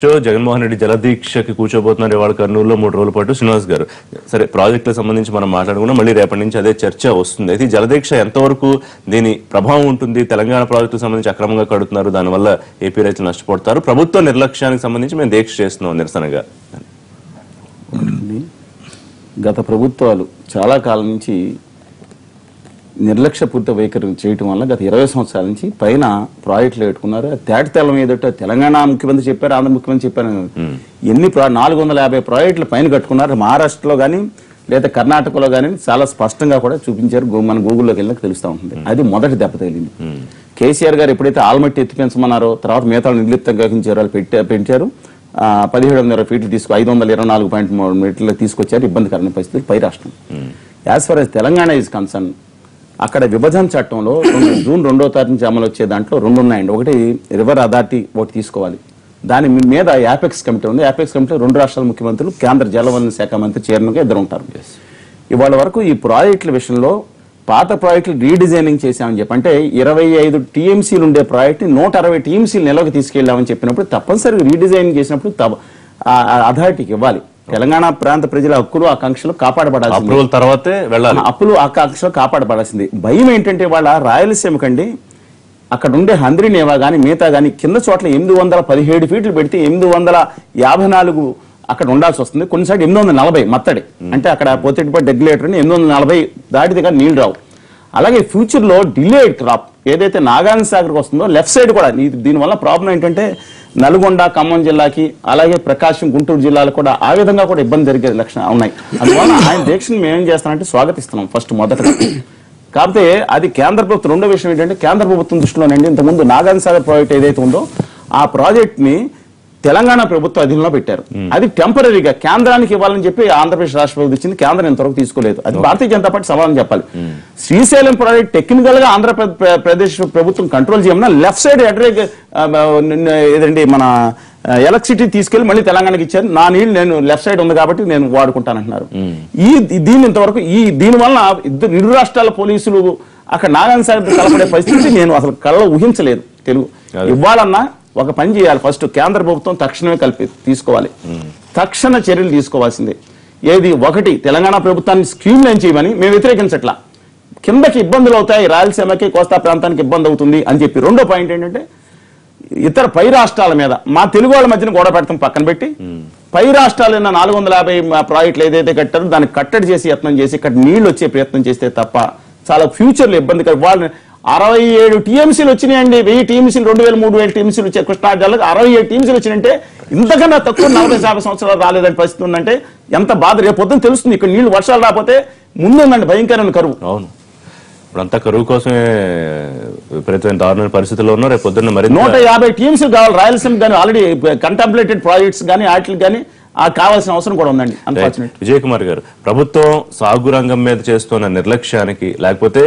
జగన్మోహన్ రెడ్డి జలదీక్షకి కూర్చోబోతున్నారు ఇవాళ కర్నూలులో 3 రోజుల పాటు. శ్రీనివాస్ గారు, సరే ప్రాజెక్టులకు సంబంధించి మనం మాట్లాడుకున్నా, మళ్ళీ రేపటి నుంచి అదే చర్చ వస్తుంది. అయితే జలదీక్ష ఎంతవరకు దీని ప్రభావం ఉంటుంది? తెలంగాణ ప్రాజెక్టుకు సంబంధించి అక్రమంగా కడుతున్నారు, దానివల్ల ఏపీ రైతులు నష్టపోతారు, ప్రభుత్వ నిర్లక్ష్యానికి సంబంధించి మేము దీక్ష చేస్తున్నాం నిరసనగా. గత ప్రభుత్వాలు చాలా కాలం నుంచి నిర్లక్ష్యపూరిత వైఖరి చేయటం వల్ల గత 20 సంవత్సరాల నుంచి పైన ప్రాజెక్టులు పెట్టుకున్నారు. తేటతెల్లం ఏదట తెలంగాణ ముఖ్యమంత్రి చెప్పారు, ఆంధ్ర ముఖ్యమంత్రి చెప్పారు. ఎన్ని 450 ప్రాజెక్టులు పైన కట్టుకున్నారు. మహారాష్ట్రలో కానీ లేదా కర్ణాటకలో కానీ చాలా స్పష్టంగా కూడా చూపించారు. మన గూగుల్లోకి వెళ్ళినాక తెలుస్తూ ఉంటుంది. అది మొదటి దెబ్బ తగిలింది. కేసీఆర్ గారు ఎప్పుడైతే ఆల్మట్టి ఎత్తిపెంచమన్నారో, తర్వాత మిగతా నిర్లిప్తంగా గ్రహించారు, వాళ్ళు పెంచారు. 1700 ఫీట్లు 524.3 మీటర్లు తీసుకొచ్చారు. ఇబ్బందికరమైన పరిస్థితులు పై రాష్ట్రం. As for as Telangana is concern, అక్కడ విభజన చట్టంలో జూన్ 2వ తారీఖు నుంచి అమలు వచ్చే దాంట్లో 2 ఉన్నాయండి. ఒకటి రివర్ అథారిటీ ఒకటి తీసుకోవాలి. దాని మీద యాపెక్స్ కమిటీ ఉంది. యాపెక్స్ కమిటీ 2 రాష్ట్రాల ముఖ్యమంత్రులు, కేంద్ర జలవనరుల శాఖ మంత్రి చైర్మన్గా 2 ఉంటారు. ఇవాళ వరకు ఈ ప్రాజెక్టుల విషయంలో పాత ప్రాజెక్టులు రీడిజైనింగ్ చేశామని చెప్పి, అంటే 25 టీఎంసీలు ఉండే ప్రాజెక్ట్ని 160 టీఎంసీలు నిలవకి తీసుకెళ్లామని చెప్పినప్పుడు తప్పనిసరిగా రీడిజైనింగ్ చేసినప్పుడు అథారిటీకి ఇవ్వాలి. తెలంగాణ ప్రాంత ప్రజల హక్కులు ఆకాంక్షలు కాపాడబడాల్సింది. అప్పులు ఆకాంక్షలు కాపాడబడాల్సింది. భయం ఏంటంటే వాళ్ళ రాయలసీమ కండి అక్కడ ఉండే హంద్రీనేవా కానీ మిగతా కానీ కింద చోట్ల 817 ఫీట్లు పెడితే 854 అక్కడ ఉండాల్సి వస్తుంది. కొన్నిసార్లు 840 మత్తడి, అంటే అక్కడ పోతేటిపై రెగ్యులేటర్ 840 దాటితే కానీ నీళ్లు రావు. అలాగే ఫ్యూచర్ లో డిలేడ్ క్రాప్ ఏదైతే నాగార్జున సాగర్కి వస్తుందో లెఫ్ట్ సైడ్ కూడా దీనివల్ల ప్రాబ్లం ఏంటంటే నల్గొండ, ఖమ్మం జిల్లాకి, అలాగే ప్రకాశం, గుంటూరు జిల్లాలకు కూడా ఆ విధంగా కూడా ఇబ్బంది జరిగే లక్షణాలు ఉన్నాయి. అందువల్ల ఆయన దీక్షను మేమేం చేస్తామంటే స్వాగతిస్తున్నాం మొదట. కాకపోతే అది కేంద్ర ప్రభుత్వం. రెండో విషయం ఏంటంటే కేంద్ర ప్రభుత్వం దృష్టిలోనండి ఇంతకుముందు నాగార్జున సాగర్ ప్రాజెక్ట్ ఏదైతే ఉందో ఆ ప్రాజెక్ట్ ని తెలంగాణ ప్రభుత్వ అధీనంలో పెట్టారు. అది టెంపరీగా కేంద్రానికి ఇవ్వాలని చెప్పి ఆంధ్రప్రదేశ్ రాష్ట్ర ప్రభుత్వం ఇచ్చింది. కేంద్రం ఇంతవరకు తీసుకోలేదు. అది భారతీయ జనతా పార్టీ సవాలని చెప్పాలి. శ్రీశైలం ప్రాజెక్ట్ టెక్నికల్ గా ఆంధ్రప్రదేశ్ ప్రభుత్వం కంట్రోల్ చేయమన్నా లెఫ్ట్ సైడ్ ఏదండి మన ఎలక్ట్రిసిటీ తీసుకెళ్లి మళ్ళీ తెలంగాణకి ఇచ్చారు. నా నీళ్ళు నేను లెఫ్ట్ సైడ్ ఉంది కాబట్టి నేను వాడుకుంటానంటున్నారు. దీని ఇంతవరకు దీనివల్ల ఇరు రాష్ట్రాల పోలీసులు అక్కడ నాగార్జున సాగర్ కలపడే పరిస్థితి నేను అసలు కళ్ళలో ఊహించలేదు. తెలుగు ఇవ్వాలన్నా ఒక పని చేయాలి. ఫస్ట్ కేంద్ర ప్రభుత్వం తక్షణమే తీసుకోవాలి. తక్షణ చర్యలు తీసుకోవాల్సిందే. ఏది ఒకటి తెలంగాణ ప్రభుత్వాన్ని స్కీమ్ లైన్ చేయమని మేము వ్యతిరేకించట్లా. కిందకి ఇబ్బందులు అవుతాయి, రాయలసీమకి కోస్తా ప్రాంతానికి ఇబ్బంది అవుతుంది అని చెప్పి. రెండో పాయింట్ ఏంటంటే ఇతర పై రాష్ట్రాల మీద మా తెలుగు వాళ్ళ మధ్యన గొడవ పెడతాం పక్కన పెట్టి, పై రాష్ట్రాలైన 450 ప్రాజెక్టులు ఏదైతే కట్టారో దాన్ని కట్టడి చేసి యత్నం చేసి ఇక్కడ నీళ్లు వచ్చే ప్రయత్నం చేస్తే తప్ప చాలా ఫ్యూచర్ లో ఇబ్బంది. వాళ్ళని 67 టీఎంసీలు వచ్చినాయండి. 1000 టీఎంసీలు 2000 3000 టీఎంసీలు వచ్చాయి. కృష్ణా జిల్లాకు 67 టీఎంసీలు వచ్చినాయంటే ఇంతకన్నా తక్కువ 40-50 సంవత్సరాలు రాలేదని పరిస్థితి ఉందంటే ఎంత బాధ. రేపు పొద్దున తెలుస్తుంది. ఇక్కడ నీళ్లు వర్షాలు రాకపోతే ముందుందండి భయంకరమైన కరువు. అవును, ఇప్పుడంతా కరువు కోసమే విపరీతమైన దారుణ పరిస్థితుల్లో ఉన్నారు. రేపు పొద్దున్న మరి 150 టీఎంసీలు కావాలి రాయలసీమ కానీ. ఆల్రెడీ కంటంప్లేటెడ్ ప్రాజెక్ట్స్ కానీ వాటికి కానీ కావాల్సిన అవసరం కూడా ఉందండి. విజయ్ కుమార్ గారు, ప్రభుత్వం సాగు రంగం మీద చేస్తున్న నిర్లక్ష్యానికి, లేకపోతే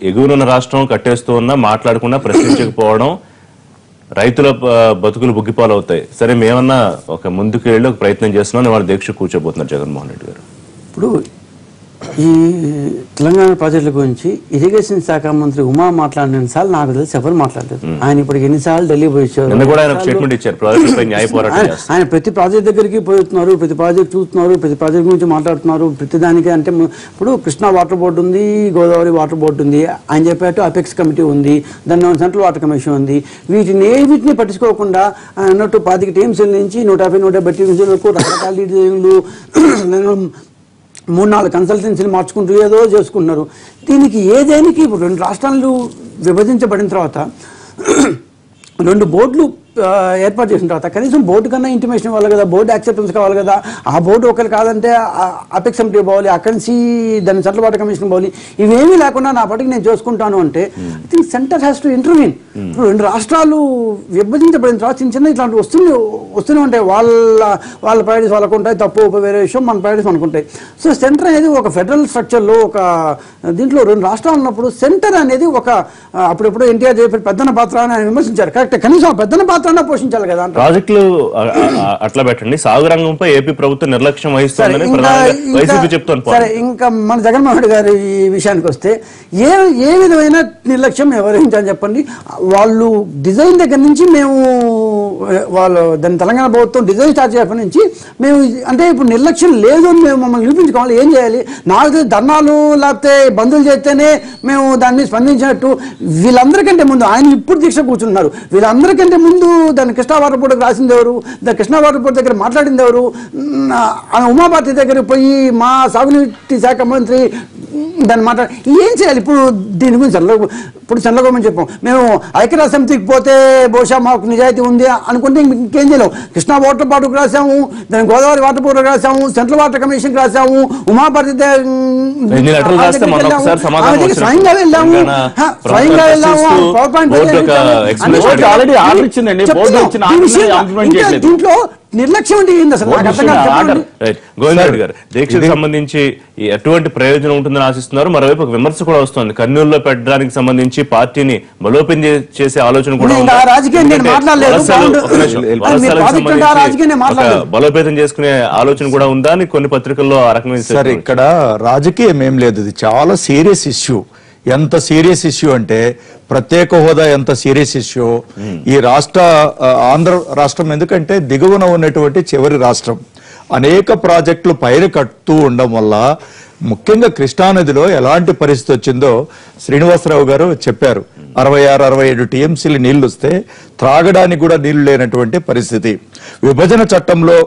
ఎగువనున్న రాష్ట్రం కట్టేస్తూ ఉన్నా మాట్లాడకుండా ప్రశ్నించకపోవడం రైతుల బతుకులు బుగ్గిపాలవుతాయి. సరే మేమన్నా ఒక ముందుకు వెళ్ళి ఒక ప్రయత్నం చేస్తున్నాం, వాళ్ళు దీక్ష కూర్చోబోతున్నారు జగన్మోహన్ రెడ్డి గారు. ఇప్పుడు ఈ తెలంగాణ ప్రాజెక్టుల గురించి ఇరిగేషన్ శాఖ మంత్రి ఉమా మాట్లాడిన సార్లు నాకు తెలిసి ఎవరు మాట్లాడలేదు. ఆయన ఇప్పుడు ఎన్నిసార్లు ఢిల్లీ పోయి ఆయన ప్రతి ప్రాజెక్ట్ దగ్గరికి పోతున్నారు, ప్రతి ప్రాజెక్ట్ చూస్తున్నారు, ప్రతి ప్రాజెక్ట్ గురించి మాట్లాడుతున్నారు. ప్రతి దానికి అంటే ఇప్పుడు కృష్ణా వాటర్ బోర్డు ఉంది, గోదావరి వాటర్ బోర్డు ఉంది, ఆయన చెప్పేట్టు అపెక్స్ కమిటీ ఉంది, దాని సెంట్రల్ వాటర్ కమిషన్ ఉంది. వీటిని పట్టించుకోకుండా అన్నట్టు 25 టీఎంసీల నుంచి 150-170 టీఎంసీల వరకు రకరకాల డిజైన్లు 3-4 కన్సల్టెన్సీలు మార్చుకుంటూ ఏదో చేసుకుంటున్నారు. దీనికి ఏదేనికి 2 రాష్ట్రాలు విభజించబడిన తర్వాత 2 బోర్డులు ఏర్పాటు చేసిన తర్వాత కనీసం బోర్డు కన్నా ఇంటిమేషన్ ఇవ్వాలి కదా, బోర్డు యాక్సెప్టెన్స్ కావాలి కదా. ఆ బోర్డు ఒకరు కాదంటే అపెక్స్ కమిటీ పోవాలి, అక్కడి నుంచి దాని సెంట్రల్ వాటర్ కమిషన్ పోవాలి. ఇవేమీ లేకుండా నా పాటికి నేను చేసుకుంటాను అంటే I think centre has to intervene. ఇప్పుడు 2 రాష్ట్రాలు విభజించబడిన తర్వాత చిన్న ఇట్లాంటి వస్తూనే ఉంటాయి. వాళ్ళ ప్రైవేట్స్ వాళ్ళకు ఉంటాయి, తప్పు వేరే విషయం, మన ప్రైవేట్స్ మనకు ఉంటాయి. సో సెంటర్ అనేది ఒక ఫెడరల్ స్ట్రక్చర్లో ఒక దీంట్లో 2 రాష్ట్రాలు ఉన్నప్పుడు సెంటర్ అనేది ఒక అప్పుడెప్పుడు ఎన్టీఆర్ చెప్పి పెద్దన పాత్ర అని ఆయన విమర్శించారు. కరెక్ట్, కనీసం పెద్దన పాత్ర పోషించాలి కదా. ప్రాజెక్టులు అట్లా పెట్టండి, సాగు రంగంపై ఏపీ ప్రభుత్వం నిర్లక్ష్యం వహిస్తుందని వైసీపీ చెప్తాను. సరే, ఇంకా మన జగన్మోహన్ రెడ్డి గారి విషయానికి వస్తే ఏ విధమైన నిర్లక్ష్యం ఎవరైనా చెప్పండి. వాళ్ళు డిజైన్ దగ్గర నుంచి మేము వాళ్ళు దాని తెలంగాణ ప్రభుత్వం డిజైన్ స్టార్ట్ చేసినప్పటి నుంచి మేము అంటే ఇప్పుడు నిర్లక్ష్యం లేదు అని మేము మమ్మల్ని నిరూపించుకోవాలి. ఏం చేయాలి? 4 ధర్నాలు లేకపోతే బంధువులు చేస్తేనే మేము దాని మీద స్పందించినట్టు వీళ్ళందరికంటే ముందు ఆయన ఇప్పుడు దీక్ష కూర్చున్నారు. వీళ్ళందరికంటే ముందు దాన్ని కృష్ణా వాటర్ బోర్డుకి రాసింది ఎవరు? దాని కృష్ణా వాటర్ బోర్డు దగ్గర మాట్లాడింది ఎవరు? ఆమె ఉమాభారతి దగ్గరికి పోయి మా సాగునీటి శాఖ మంత్రి దాన్ని మాట్లాడి ఏం చేయాలి? ఇప్పుడు దీని గురించి ఇప్పుడు చంద్రబాబు చెప్పాం మేము ఐక్యరాజ్య సమితికి పోతే బహుశా మాకు నిజాయితీ ఉంది అనుకుంటే ఇంకేం చేయలేము. కృష్ణా వాటర్ బోర్డుకు రాసాము, దాని గోదావరి వాటర్ బోర్డుకు రాసాము, సెంట్రల్ వాటర్ కమిషన్కి రాసాము, ఉమాభారతి స్వయంగా వెళ్ళాము. దీంట్లో నిర్లక్ష్యం అంటే ఏంది అసలు? గోవిందరెడ్డి గారు, దీక్షకు సంబంధించి ఎటువంటి ప్రయోజనం ఉంటుందని ఆశిస్తున్నారు? మరోవైపు ఒక విమర్శ కూడా వస్తుంది, కర్నూలులో పెట్టడానికి సంబంధించి పార్టీని బలోపేతం చేసే ఆలోచన కూడా బలోపేతం చేసుకునే ఆలోచన కూడా ఉందా అని కొన్ని పత్రికల్లో ఆ రకమైన. సరే, ఇక్కడ రాజకీయం ఏం లేదు, ఇది చాలా సీరియస్ ఇష్యూ. ఎంత సీరియస్ ఇష్యూ అంటే ప్రత్యేక హోదా ఎంత సీరియస్ ఇష్యూ. ఈ ఆంధ్ర రాష్ట్రం ఎందుకంటే దిగువన ఉన్నటువంటి చివరి రాష్ట్రం, అనేక ప్రాజెక్టులు పైన కడుతూ ఉండడం వల్ల ముఖ్యంగా కృష్ణానదిలో ఎలాంటి పరిస్థితి వచ్చిందో శ్రీనివాసరావు గారు చెప్పారు. 66-67 టీఎంసీలు నీళ్లు వస్తే త్రాగడానికి కూడా నీళ్లు లేనటువంటి పరిస్థితి. విభజన చట్టంలో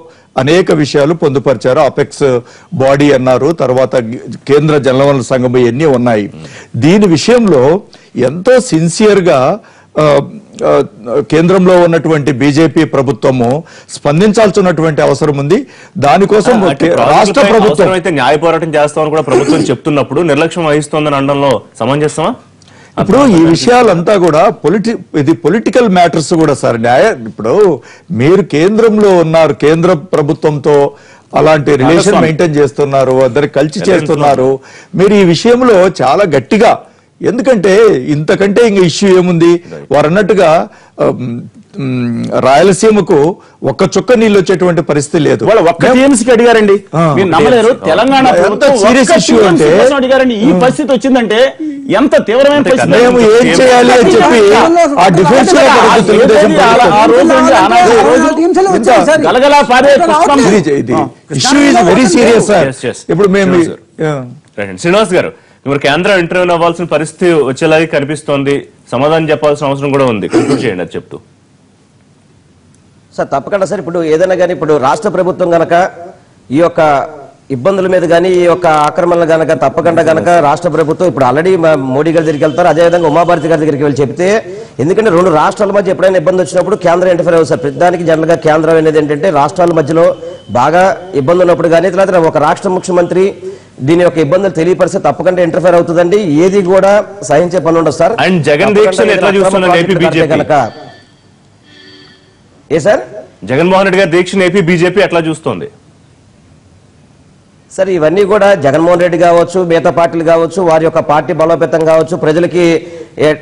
అనేక విషయాలు పొందుపరిచారు. అపెక్స్ బాడీ అన్నారు, తర్వాత కేంద్ర జలవనరుల సంఘం ఇవన్నీ ఉన్నాయి. దీని విషయంలో ఎంతో సిన్సియర్గా కేంద్రంలో ఉన్నటువంటి బీజేపీ ప్రభుత్వము స్పందించాల్సినటువంటి అవసరం ఉంది. దానికోసం రాష్ట్ర ప్రభుత్వం అయితే న్యాయ పోరాటం చేస్తామని కూడా ప్రభుత్వం చెప్తున్నప్పుడు నిర్లక్ష్యం వహిస్తోందని అనడంలో సమంజసమా? ఇప్పుడు ఈ విషయాలంతా కూడా ఇది పొలిటికల్ మ్యాటర్స్ కూడా సార్. ఇప్పుడు మీరు కేంద్రంలో ఉన్నారు, కేంద్ర ప్రభుత్వంతో అలాంటి రిలేషన్ మెయింటైన్ చేస్తున్నారు, అందరు కలిసి చేస్తున్నారు. మీరు ఈ విషయంలో చాలా గట్టిగా, ఎందుకంటే ఇంతకంటే ఇంక ఇష్యూ ఏముంది? వారు అన్నట్టుగా రాయలసీమకు ఒక్క చుక్క నీళ్ళు వచ్చేటువంటి పరిస్థితి లేదు. అడిగారండి, నమ్మలేరు. తెలంగాణ సీరియస్ ఇష్యూ అంటే అడిగారండి. ఈ పరిస్థితి వచ్చిందంటే ఎంత తీవ్రమైన పరిస్థితి, మేము ఏం చేయాలి అని చెప్పి ఆ defence issue is very serious sir. ఇప్పుడు మేము శ్రీనివాస్ గారు, మరి కేంద్రం ఇంటర్వ్యూ అవ్వాల్సిన పరిస్థితి వచ్చేలాగే కనిపిస్తోంది, సమాధానం చెప్పాల్సిన అవసరం కూడా ఉంది. కంక్లూడ్ చేయండి అది చెప్తూ. సార్ తప్పకుండా సార్, ఇప్పుడు ఏదైనా కానీ ఇప్పుడు రాష్ట్ర ప్రభుత్వం గనక ఈ యొక్క ఇబ్బందుల మీద కానీ ఈ యొక్క ఆక్రమణలు గనక తప్పకుండా గనక రాష్ట్ర ప్రభుత్వం ఇప్పుడు ఆల్రెడీ మోడీ గారి దగ్గరికి వెళ్తారు, అదేవిధంగా ఉమాభారతి గారి దగ్గరికి వెళ్ళి చెప్తే, ఎందుకంటే 2 రాష్ట్రాల మధ్య ఎప్పుడైనా ఇబ్బంది వచ్చినప్పుడు కేంద్రం ఇంటర్ఫేర్ అవుతుంది సార్. ప్రతిదానికి జనరల్ గా కేంద్రం అనేది ఏంటంటే రాష్ట్రాల మధ్యలో బాగా ఇబ్బంది ఉన్నప్పుడు కానీ లేదా ఒక రాష్ట్ర ముఖ్యమంత్రి దీని యొక్క ఇబ్బందులు తెలియపరిస్తే తప్పకుండా ఇంటర్ఫేర్ అవుతుందండి. ఏది కూడా సహించే పని ఉండదు సార్. అండ్ జగన్మోహన్ రెడ్డి గారి దీక్షను ఏపీ బీజేపీ ఎట్లా చూస్తోంది సార్? ఇవన్నీ కూడా జగన్మోహన్ రెడ్డి కావచ్చు, మిగతా పార్టీలు కావచ్చు, వారి యొక్క పార్టీ బలోపేతం కావచ్చు, ప్రజలకి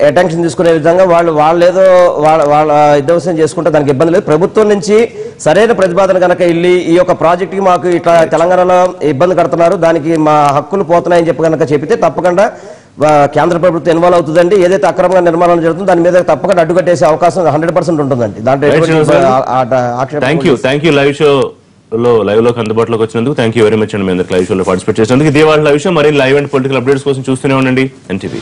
అటెన్షన్ తీసుకునే విధంగా వాళ్ళేదో వాళ్ళ విధ్వంసం చేసుకుంటే దానికి ఇబ్బంది లేదు. ప్రభుత్వం నుంచి సరైన ప్రతిపాదన కనుక వెళ్ళి ఈ యొక్క ప్రాజెక్టుకి మాకు ఇట్లా తెలంగాణలో ఇబ్బంది కడుతున్నారు, దానికి మా హక్కులు పోతున్నాయని చెప్పి కనుక చెబితే తప్పకుండా కేంద్ర ప్రభుత్వం ఇన్వాల్వ్ అవుతుందండి. ఏదైతే అక్రమంగా నిర్మాణం జరుగుతుందో దాని మీద తప్పకుండా అడ్డుకట్టేసే అవకాశం 100% ఉంటుందండి. దాంట్లో లైవ్ లోకి అందుబాటులోకి వచ్చినందుకు థ్యాంక్ యూ వెరీ మచ్ అండి. మీ అందరికి లైవ్ షోలో పార్టిసిపేట్ చేసినందుకు. ఇదే వాళ్ళ లైవ్ షో. మరి లైవ్ అండ్ పొలిటికల్ అప్డేట్స్ కోసం చూస్తూనే ఉండండి ఎన్టీవీ.